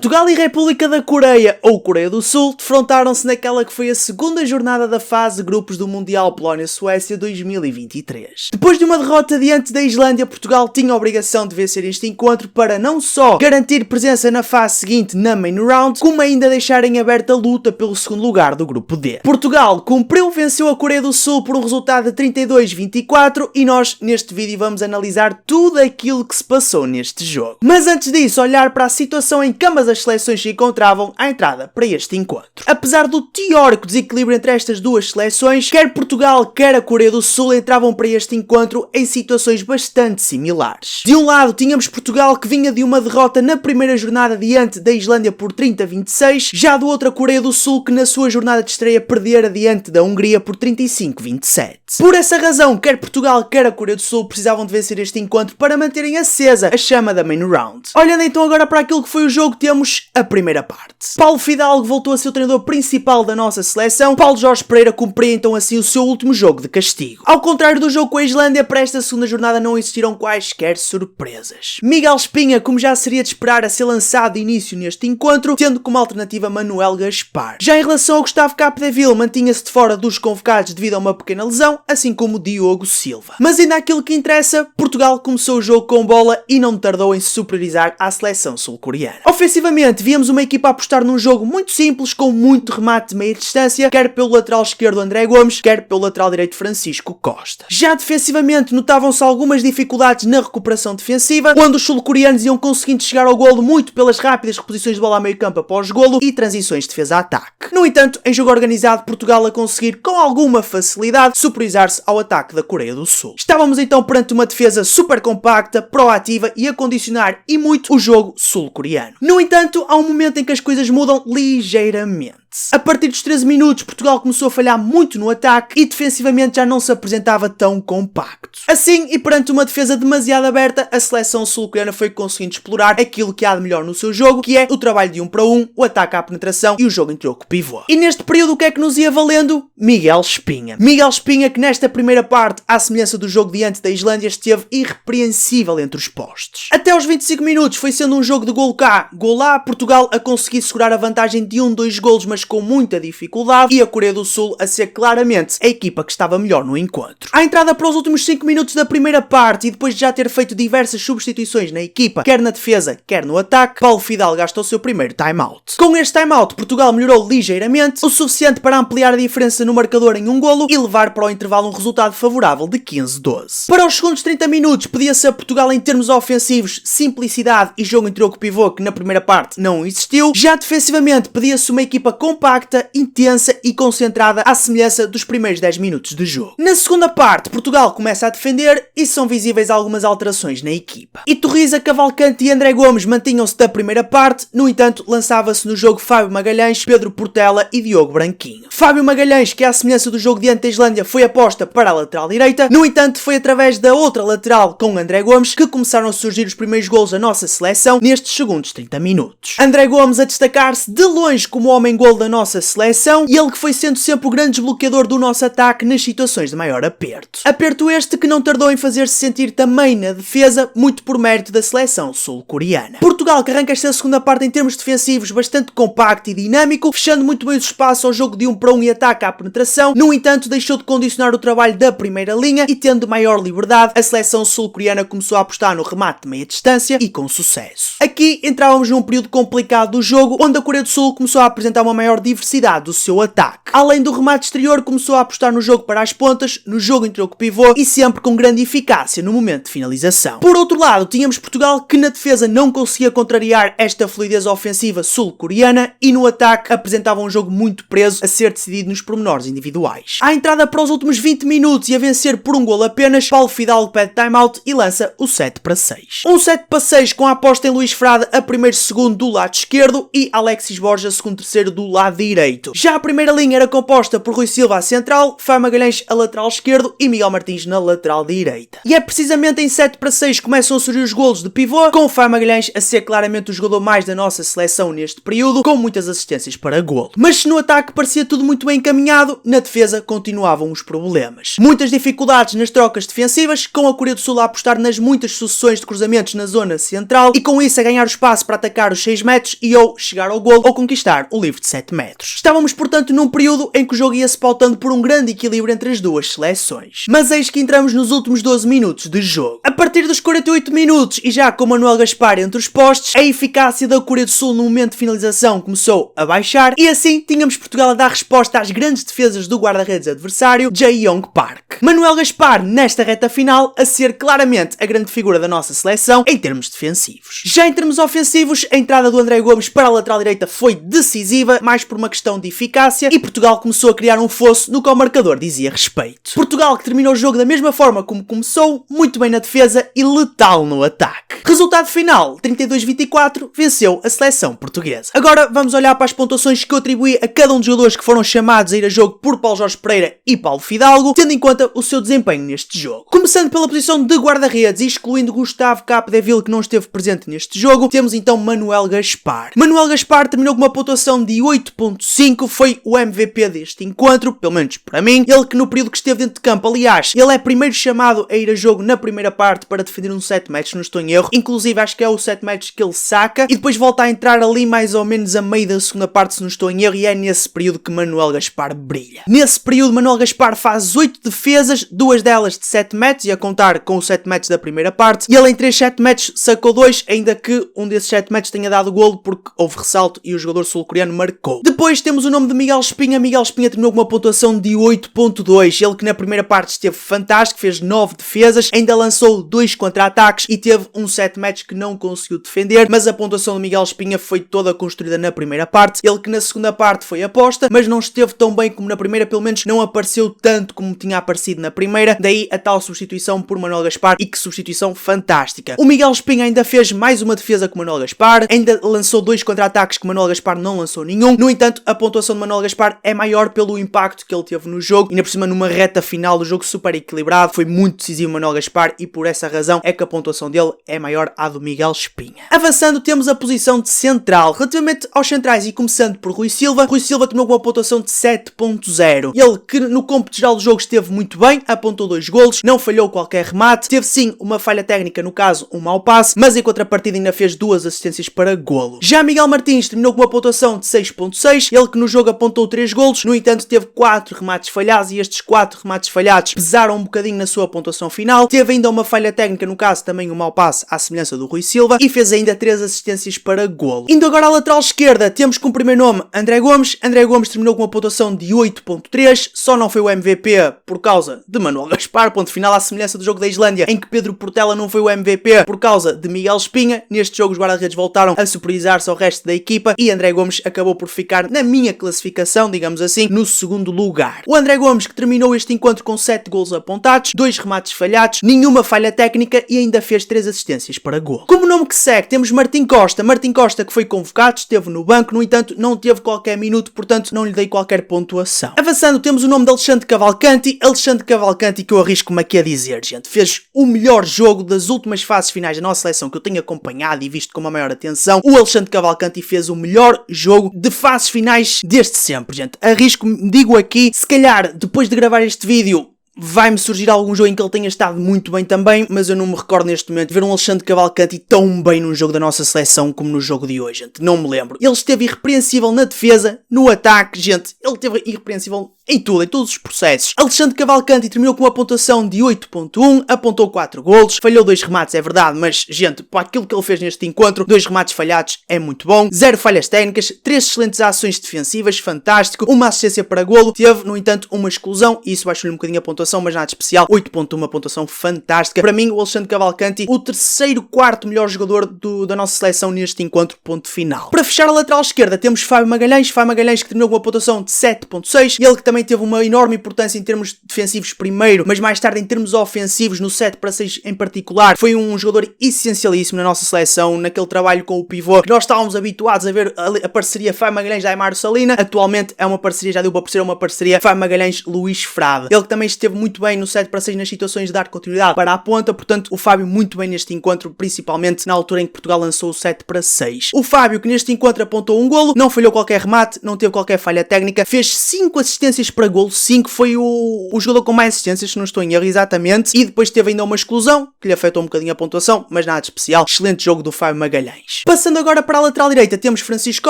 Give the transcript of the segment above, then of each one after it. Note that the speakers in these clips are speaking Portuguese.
Portugal e República da Coreia, ou Coreia do Sul, defrontaram-se naquela que foi a segunda jornada da fase de grupos do Mundial Polónia-Suécia 2023. Depois de uma derrota diante da Islândia, Portugal tinha a obrigação de vencer este encontro para não só garantir presença na fase seguinte na main round, como ainda deixar em aberta a luta pelo segundo lugar do grupo D. Portugal cumpriu, venceu a Coreia do Sul por um resultado de 32-24 e nós neste vídeo vamos analisar tudo aquilo que se passou neste jogo. Mas antes disso, olhar para a situação em que ambas as seleções se encontravam à entrada para este encontro. Apesar do teórico desequilíbrio entre estas duas seleções, quer Portugal quer a Coreia do Sul entravam para este encontro em situações bastante similares. De um lado tínhamos Portugal que vinha de uma derrota na primeira jornada diante da Islândia por 30-26, já do outro a Coreia do Sul que na sua jornada de estreia perdera diante da Hungria por 35-27. Por essa razão, quer Portugal quer a Coreia do Sul precisavam de vencer este encontro para manterem acesa a chama da main round. Olhando então agora para aquilo que foi o jogo, temos a primeira parte. Paulo Fidalgo voltou a ser o treinador principal da nossa seleção. Paulo Jorge Pereira cumpria então assim o seu último jogo de castigo. Ao contrário do jogo com a Islândia, para esta segunda jornada não existiram quaisquer surpresas. Miguel Espinha, como já seria de esperar, a ser lançado de início neste encontro, tendo como alternativa Manuel Gaspar. Já em relação ao Gustavo Capdeville, mantinha-se de fora dos convocados devido a uma pequena lesão, assim como Diogo Silva. Mas ainda aquilo que interessa, Portugal começou o jogo com bola e não tardou em se superiorizar à seleção sul-coreana. Ofensivamente, víamos uma equipa a apostar num jogo muito simples, com muito remate de meia distância, quer pelo lateral esquerdo André Gomes, quer pelo lateral direito Francisco Costa. Já defensivamente, notavam-se algumas dificuldades na recuperação defensiva, quando os sul-coreanos iam conseguindo chegar ao golo muito pelas rápidas reposições de bola a meio campo após golo e transições de defesa-ataque. No entanto, em jogo organizado, Portugal a conseguir com alguma facilidade superiorizar-se ao ataque da Coreia do Sul. Estávamos então perante uma defesa super compacta, proativa e a condicionar e muito o jogo sul-coreano. No entanto, há um momento em que as coisas mudam ligeiramente. A partir dos 13 minutos, Portugal começou a falhar muito no ataque e defensivamente já não se apresentava tão compacto. Assim, e perante uma defesa demasiado aberta, a seleção sul-coreana foi conseguindo explorar aquilo que há de melhor no seu jogo, que é o trabalho de 1 para 1, o ataque à penetração e o jogo em troco pivô. E neste período o que é que nos ia valendo? Miguel Espinha. Miguel Espinha que nesta primeira parte, à semelhança do jogo diante da Islândia, esteve irrepreensível entre os postos. Até aos 25 minutos foi sendo um jogo de golo cá, golo lá, Portugal a conseguir segurar a vantagem de 2 golos, mas com muita dificuldade, e a Coreia do Sul a ser claramente a equipa que estava melhor no encontro. À entrada para os últimos 5 minutos da primeira parte e depois de já ter feito diversas substituições na equipa, quer na defesa, quer no ataque, Paulo Fidalgo gastou o seu primeiro time-out. Com este time-out, Portugal melhorou ligeiramente, o suficiente para ampliar a diferença no marcador em 1 golo e levar para o intervalo um resultado favorável de 15-12. Para os segundos 30 minutos, pedia-se a Portugal em termos ofensivos, simplicidade e jogo em troco pivô que na primeira parte não existiu. Já defensivamente, pedia-se uma equipa compacta, intensa e concentrada à semelhança dos primeiros 10 minutos de jogo. Na segunda parte, Portugal começa a defender e são visíveis algumas alterações na equipa. Iturriza, Cavalcante e André Gomes mantinham-se da primeira parte, no entanto, lançava-se no jogo Fábio Magalhães, Pedro Portela e Diogo Branquinho. Fábio Magalhães, que à semelhança do jogo diante da Islândia, foi aposta para a lateral direita, no entanto, foi através da outra lateral com André Gomes que começaram a surgir os primeiros golos da nossa seleção nestes segundos 30 minutos. André Gomes a destacar-se de longe como homem-golo da nossa seleção e ele que foi sendo sempre o grande desbloqueador do nosso ataque nas situações de maior aperto. Aperto este que não tardou em fazer-se sentir também na defesa, muito por mérito da seleção sul-coreana. Portugal que arranca esta segunda parte em termos defensivos bastante compacto e dinâmico, fechando muito bem o espaço ao jogo de 1 para 1 e ataque à penetração, no entanto deixou de condicionar o trabalho da primeira linha e tendo maior liberdade, a seleção sul-coreana começou a apostar no remate de meia distância e com sucesso. Aqui entrávamos num período complicado do jogo, onde a Coreia do Sul começou a apresentar uma maior diversidade do seu ataque. Além do remate exterior, começou a apostar no jogo para as pontas, no jogo em troco pivô e sempre com grande eficácia no momento de finalização. Por outro lado, tínhamos Portugal que na defesa não conseguia contrariar esta fluidez ofensiva sul-coreana e no ataque apresentava um jogo muito preso a ser decidido nos pormenores individuais. À entrada para os últimos 20 minutos e a vencer por 1 golo apenas, Paulo Fidalgo pede time-out e lança o 7-6. Um 7-6 com a aposta em Luís Frade a primeiro segundo do lado esquerdo e Alexis Borja segundo terceiro do lado direito. Já a primeira linha era composta por Rui Silva a central, Fábio Magalhães a lateral esquerdo e Miguel Martins na lateral direita. E é precisamente em 7-6 que começam a surgir os golos de pivô, com o Fábio Magalhães a ser claramente o jogador mais da nossa seleção neste período, com muitas assistências para golo. Mas se no ataque parecia tudo muito bem encaminhado, na defesa continuavam os problemas. Muitas dificuldades nas trocas defensivas, com a Coreia do Sul a apostar nas muitas sucessões de cruzamentos na zona central e com isso a ganhar o espaço para atacar os 6 metros e ou chegar ao golo ou conquistar o livre de 7 metros. Estávamos, portanto, num período em que o jogo ia-se pautando por um grande equilíbrio entre as duas seleções. Mas eis que entramos nos últimos 12 minutos de jogo. A partir dos 48 minutos e já com Manuel Gaspar entre os postes, a eficácia da Coreia do Sul no momento de finalização começou a baixar e assim tínhamos Portugal a dar resposta às grandes defesas do guarda-redes adversário, Jae-Yong Park. Manuel Gaspar, nesta reta final, a ser claramente a grande figura da nossa seleção em termos defensivos. Já em termos ofensivos, a entrada do André Gomes para a lateral direita foi decisiva, mais por uma questão de eficácia, e Portugal começou a criar um fosso no qual o marcador dizia respeito. Portugal que terminou o jogo da mesma forma como começou, muito bem na defesa e letal no ataque. Resultado final, 32-24, venceu a seleção portuguesa. Agora vamos olhar para as pontuações que eu atribuí a cada um dos jogadores que foram chamados a ir a jogo por Paulo Jorge Pereira e Paulo Fidalgo, tendo em conta o seu desempenho neste jogo. Começando pela posição de guarda-redes e excluindo Gustavo Capdeville, que não esteve presente neste jogo, temos então Manuel Gaspar. Manuel Gaspar terminou com uma pontuação de 8.5, foi o MVP deste encontro, pelo menos para mim. Ele que no período que esteve dentro de campo, aliás, ele é primeiro chamado a ir a jogo na primeira parte para defender um 7 metros, não estou em erro. Inclusive acho que é o 7 metros que ele saca e depois volta a entrar ali mais ou menos a meio da segunda parte, se não estou em erro, e é nesse período que Manuel Gaspar brilha. Nesse período Manuel Gaspar faz 8 defesas, 2 delas de 7 metros, e a contar com os 7 metros da primeira parte, e ele em 3 7 metros sacou 2, ainda que um desses 7 metros tenha dado golo porque houve ressalto e o jogador sul-coreano marcou. Depois temos o nome de Miguel Espinha. Miguel Espinha terminou com uma pontuação de 8.2, ele que na primeira parte esteve fantástico, fez 9 defesas, ainda lançou 2 contra-ataques e teve um 7 metros que não conseguiu defender, mas a pontuação de Miguel Espinha foi toda construída na primeira parte, ele que na segunda parte foi aposta, mas não esteve tão bem como na primeira, pelo menos não apareceu tanto como tinha aparecido na primeira, daí a tal substituição por Manuel Gaspar, e que substituição fantástica. O Miguel Espinha ainda fez mais uma defesa que o Manuel Gaspar, ainda lançou 2 contra-ataques que o Manuel Gaspar não lançou nenhum. No entanto, a pontuação de Manuel Gaspar é maior pelo impacto que ele teve no jogo, e ainda por cima numa reta final do jogo super equilibrado, foi muito decisivo o Manuel Gaspar, e por essa razão é que a pontuação dele é maior à do Miguel Espinha. Avançando, temos a posição de central. Relativamente aos centrais e começando por Rui Silva terminou com uma pontuação de 7.0. Ele que no cômputo geral do jogo esteve muito bem, apontou 2 golos, não falhou qualquer remate, teve sim uma falha técnica, no caso um mau passe, mas em contrapartida ainda fez 2 assistências para golo. Já Miguel Martins terminou com uma pontuação de 6.6, ele que no jogo apontou 3 golos, no entanto teve 4 remates falhados e estes 4 remates falhados pesaram um bocadinho na sua pontuação final. Teve ainda uma falha técnica, no caso também um mau passe à semelhança do Rui Silva, e fez ainda 3 assistências para golo. Indo agora à lateral esquerda, temos como primeiro nome André Gomes. André Gomes terminou com uma pontuação de 8.3, só não foi o MVP por causa de Manuel Gaspar, ponto final, à semelhança do jogo da Islândia, em que Pedro Portela não foi o MVP por causa de Miguel Espinha. Neste jogo os guarda-redes voltaram a superiorizar-se ao resto da equipa e André Gomes acabou por ficar na minha classificação, digamos assim, no segundo lugar. O André Gomes que terminou este encontro com 7 golos apontados, 2 remates falhados, nenhuma falha técnica e ainda fez 3 assistências para golo. Como nome que segue, temos Martim Costa que foi convocado, esteve no banco, no entanto não teve qualquer minuto, portanto não lhe dei qualquer pontuação. Avançando, temos o nome de Alexandre Cavalcanti que eu arrisco-me aqui a dizer, gente, fez o melhor jogo das últimas fases finais da nossa seleção que eu tenho acompanhado e visto com a maior atenção. O Alexandre Cavalcanti fez o melhor jogo de fases finais desde sempre, gente. Arrisco-me, digo aqui, se calhar depois de gravar este vídeo vai-me surgir algum jogo em que ele tenha estado muito bem também, mas eu não me recordo neste momento de ver um Alexandre Cavalcanti tão bem num jogo da nossa seleção como no jogo de hoje, gente. Não me lembro. Ele esteve irrepreensível na defesa, no ataque, gente. Ele esteve irrepreensível em tudo, em todos os processos. Alexandre Cavalcanti terminou com uma pontuação de 8.1, apontou 4 golos, falhou 2 remates, é verdade, mas, gente, para aquilo que ele fez neste encontro, 2 remates falhados é muito bom, 0 falhas técnicas, 3 excelentes ações defensivas, fantástico, uma assistência para golo, teve, no entanto, uma exclusão, e isso baixou-lhe um bocadinho a pontuação, mas nada especial, 8.1, uma pontuação fantástica. Para mim, o Alexandre Cavalcanti, o terceiro, quarto melhor jogador da nossa seleção neste encontro, ponto final. Para fechar a lateral esquerda, temos Fábio Magalhães que terminou com uma pontuação de 7.6, e ele que também teve uma enorme importância em termos defensivos primeiro, mas mais tarde em termos ofensivos, no 7-6 em particular, foi um jogador essencialíssimo na nossa seleção, naquele trabalho com o pivô, que nós estávamos habituados a ver a parceria Fábio Magalhães, Aimar Salina. Atualmente é uma parceria, já deu para perceber, uma parceria Fábio Magalhães, Luís Frade. Ele que também esteve muito bem no 7-6 nas situações de dar continuidade para a ponta, portanto o Fábio muito bem neste encontro, principalmente na altura em que Portugal lançou o 7-6. O Fábio que neste encontro apontou um golo, não falhou qualquer remate, não teve qualquer falha técnica, fez 5 assistências para golo, 5, foi o jogador com mais assistências, se não estou em erro, exatamente, e depois teve ainda uma exclusão, que lhe afetou um bocadinho a pontuação, mas nada de especial. Excelente jogo do Fábio Magalhães. Passando agora para a lateral direita, temos Francisco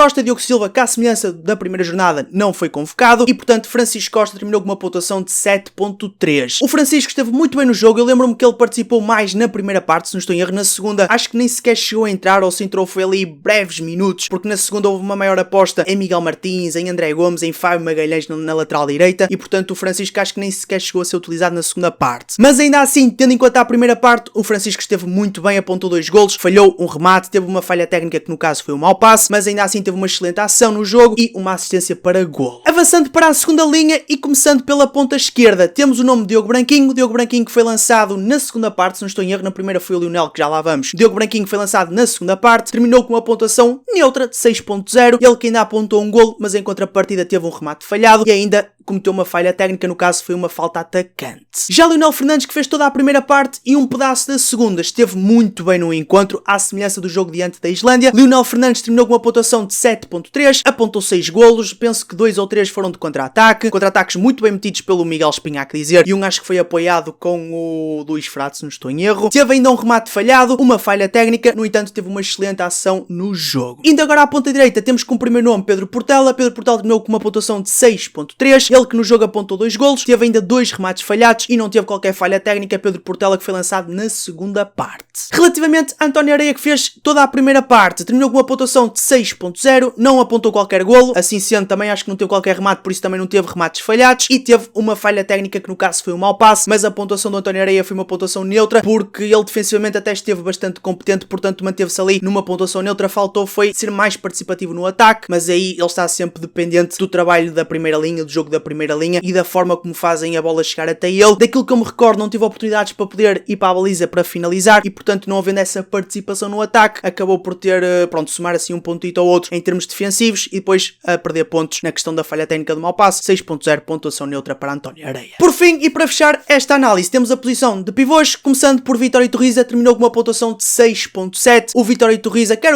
Costa. Diogo Silva, que à semelhança da primeira jornada, não foi convocado, e portanto Francisco Costa terminou com uma pontuação de 7.3. O Francisco esteve muito bem no jogo, eu lembro-me que ele participou mais na primeira parte, se não estou em erro. Na segunda, acho que nem sequer chegou a entrar, ou se entrou foi ali breves minutos, porque na segunda houve uma maior aposta em Miguel Martins, em André Gomes, em Fábio Magalhães na lateral direita, e portanto o Francisco acho que nem sequer chegou a ser utilizado na segunda parte. Mas ainda assim, tendo em conta a primeira parte, o Francisco esteve muito bem, apontou 2 golos, falhou um remate, teve uma falha técnica que no caso foi um mau passe, mas ainda assim teve uma excelente ação no jogo e uma assistência para golo. Avançando para a segunda linha e começando pela ponta esquerda, temos o nome de Diogo Branquinho que foi lançado na segunda parte, se não estou em erro, na primeira foi o Lionel, que já lá vamos. Diogo Branquinho foi lançado na segunda parte, terminou com uma pontuação neutra de 6.0, ele que ainda apontou um golo, mas em contrapartida teve um remate falhado e ainda cometeu uma falha técnica, no caso foi uma falta atacante. Já Lionel Fernandes, que fez toda a primeira parte e um pedaço da segunda, esteve muito bem no encontro, à semelhança do jogo diante da Islândia. Lionel Fernandes terminou com uma pontuação de 7.3, apontou 6 golos, penso que 2 ou 3 foram de contra-ataque, contra-ataques muito bem metidos pelo Miguel Espinha, a dizer, e um acho que foi apoiado com o Luís Frade, se não estou em erro. Teve ainda um remate falhado, uma falha técnica, no entanto teve uma excelente ação no jogo. Indo agora à ponta direita, temos como primeiro nome Pedro Portela. Pedro Portela terminou com uma pontuação de 6.3, ele que no jogo apontou 2 golos, teve ainda 2 remates falhados e não teve qualquer falha técnica. Pedro Portela que foi lançado na segunda parte. Relativamente a António Areia, que fez toda a primeira parte, terminou com uma pontuação de 6.0, não apontou qualquer golo, assim sendo também acho que não teve qualquer remate, por isso também não teve remates falhados, e teve uma falha técnica que no caso foi um mau passe, mas a pontuação do António Areia foi uma pontuação neutra, porque ele defensivamente até esteve bastante competente, portanto manteve-se ali numa pontuação neutra. Faltou foi ser mais participativo no ataque, mas aí ele está sempre dependente do trabalho da primeira linha, do jogo da primeira linha e da forma como fazem a bola chegar até ele. Daquilo que eu me recordo, não tive oportunidades para poder ir para a baliza para finalizar e portanto não havendo essa participação no ataque, acabou por ter, somar assim um pontito ou outro em termos defensivos e depois a perder pontos na questão da falha técnica do mau passe. 6.0, pontuação neutra para António Areia. Por fim, e para fechar esta análise, temos a posição de pivôs, começando por Vitória Torriza, terminou com uma pontuação de 6.7. O Vitória Torriza, quer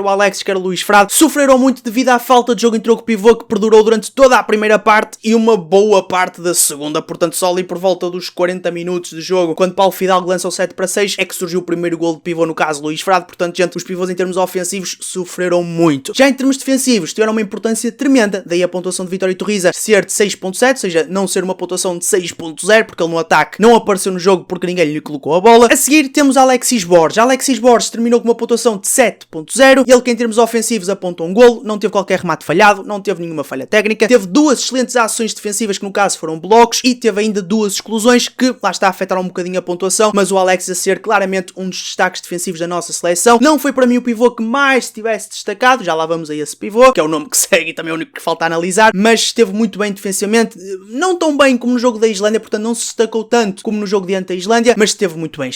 o Alex, quer o Luís Frade, sofreram muito devido à falta de jogo em troco pivô que perdurou durante toda a primeira parte e uma boa parte da segunda, portanto só ali por volta dos 40 minutos de jogo, quando Paulo Fidalgo lança o 7-6, é que surgiu o primeiro golo de pivô, no caso Luís Frade. Portanto, gente, os pivôs em termos ofensivos sofreram muito. Já em termos defensivos, tiveram uma importância tremenda, daí a pontuação de Vitória Torriza ser de 6.7, ou seja, não ser uma pontuação de 6.0, porque ele no ataque não apareceu no jogo porque ninguém lhe colocou a bola. A seguir temos Alexis Borges. Alexis Borges terminou com uma pontuação de 7.0, ele que em termos ofensivos apontou um golo, não teve qualquer remate falhado, não teve nenhuma falha técnica, teve 2 excelentes ações defensivas que no caso foram blocos e teve ainda 2 exclusões que lá está a afetar um bocadinho a pontuação, mas o Alex a ser claramente um dos destaques defensivos da nossa seleção. Não foi para mim o pivô que mais tivesse destacado, já lá vamos a esse pivô, que é o nome que segue e também é o único que falta analisar, mas esteve muito bem defensivamente, não tão bem como no jogo da Islândia, portanto não se destacou tanto como no jogo diante da Islândia, mas esteve muito bem,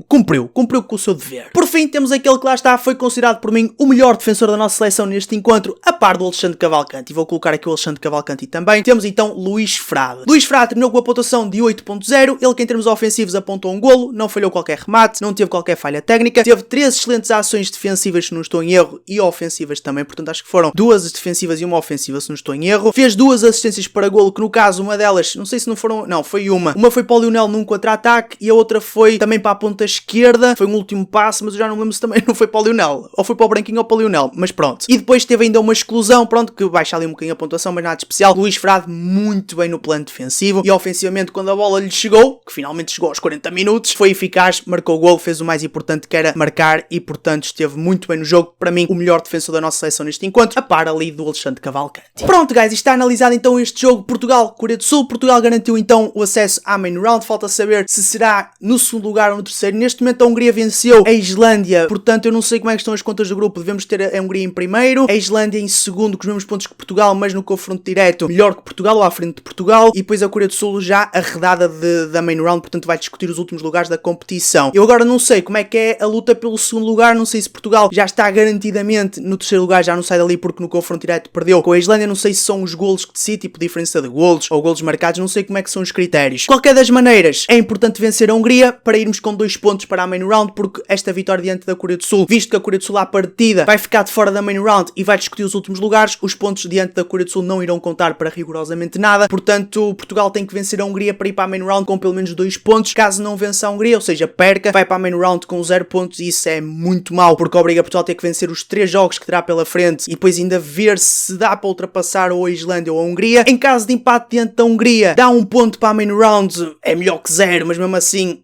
cumpriu com o seu dever. Por fim, temos aquele que lá está, foi considerado por mim o melhor defensor da nossa seleção neste encontro, a par do Alexandre Cavalcanti, e vou colocar aqui o Alexandre Cavalcanti também. Temos então Luís Frade. Luís Frade terminou com a pontuação de 8.0, ele que em termos ofensivos apontou um golo, não falhou qualquer remate, não teve qualquer falha técnica, teve 3 excelentes ações defensivas, se não estou em erro, e ofensivas também, portanto acho que foram 2 defensivas e uma ofensiva, se não estou em erro. Fez 2 assistências para golo, que no caso uma delas, não sei se não foram, não, foi uma foi para o Lionel num contra-ataque e a outra foi também para a ponta esquerda, foi um último passe, mas eu já não lembro se também não foi para o Lionel, ou foi para o Branquinho ou para o Lionel, mas pronto. E depois teve ainda uma exclusão, pronto, que baixa ali um bocadinho a pontuação, mas nada de especial. Luís Frade muito bem no plano defensivo e ofensivamente, quando a bola lhe chegou, que finalmente chegou aos 40 minutos, foi eficaz, marcou o golo, fez o mais importante que era marcar e portanto esteve muito bem no jogo. Para mim, o melhor defensor da nossa seleção neste encontro, a par ali do Alexandre Cavalcanti. Pronto, guys, está analisado então este jogo Portugal-Coreia do Sul. Portugal garantiu então o acesso à main round, falta saber se será no segundo lugar ou no terceiro. Neste momento a Hungria venceu a Islândia, portanto eu não sei como é que estão as contas do grupo, devemos ter a Hungria em primeiro, a Islândia em segundo com os mesmos pontos que Portugal, mas no confronto confronto direto melhor que Portugal ou à frente de Portugal, e depois a Coreia do Sul já arredada da main round, portanto vai discutir os últimos lugares da competição. Eu agora não sei como é que é a luta pelo segundo lugar, não sei se Portugal já está garantidamente no terceiro lugar, já não sai dali porque no confronto direto perdeu com a Islândia, não sei se são os golos que decide, tipo diferença de golos ou golos marcados, não sei como é que são os critérios. De qualquer das maneiras, é importante vencer a Hungria para irmos com 2 pontos para a main round, porque esta vitória diante da Coreia do Sul, visto que a Coreia do Sul à partida vai ficar de fora da main round e vai discutir os últimos lugares, os pontos diante da Coreia do Sul não irão contar para rigorosamente nada, portanto Portugal tem que vencer a Hungria para ir para a main round com pelo menos 2 pontos. Caso não vença a Hungria, ou seja, perca, vai para a main round com 0 pontos, e isso é muito mau, porque obriga Portugal a ter que vencer os 3 jogos que terá pela frente e depois ainda ver se dá para ultrapassar ou a Islândia ou a Hungria. Em caso de empate diante da Hungria, dá 1 ponto para a main round, é melhor que 0, mas mesmo assim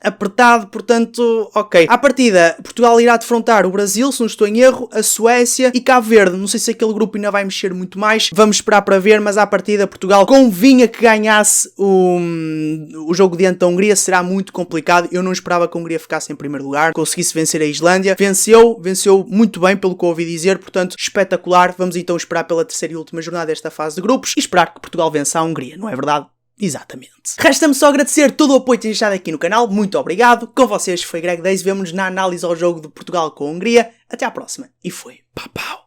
apertado, portanto, ok. À partida, Portugal irá defrontar o Brasil, se não estou em erro, a Suécia e Cabo Verde. Não sei se aquele grupo ainda vai mexer muito mais, vamos esperar para ver, mas à partida Portugal convinha que ganhasse o jogo diante da Hungria, será muito complicado. Eu não esperava que a Hungria ficasse em primeiro lugar, conseguisse vencer a Islândia, venceu muito bem pelo que eu ouvi dizer, portanto, espetacular. Vamos então esperar pela terceira e última jornada desta fase de grupos e esperar que Portugal vença a Hungria, não é verdade? Exatamente. Resta-me só agradecer todo o apoio que tens deixado aqui no canal, muito obrigado. Com vocês foi Greg Days, vemo-nos na análise ao jogo de Portugal com a Hungria. Até à próxima. E foi. Pau, pau.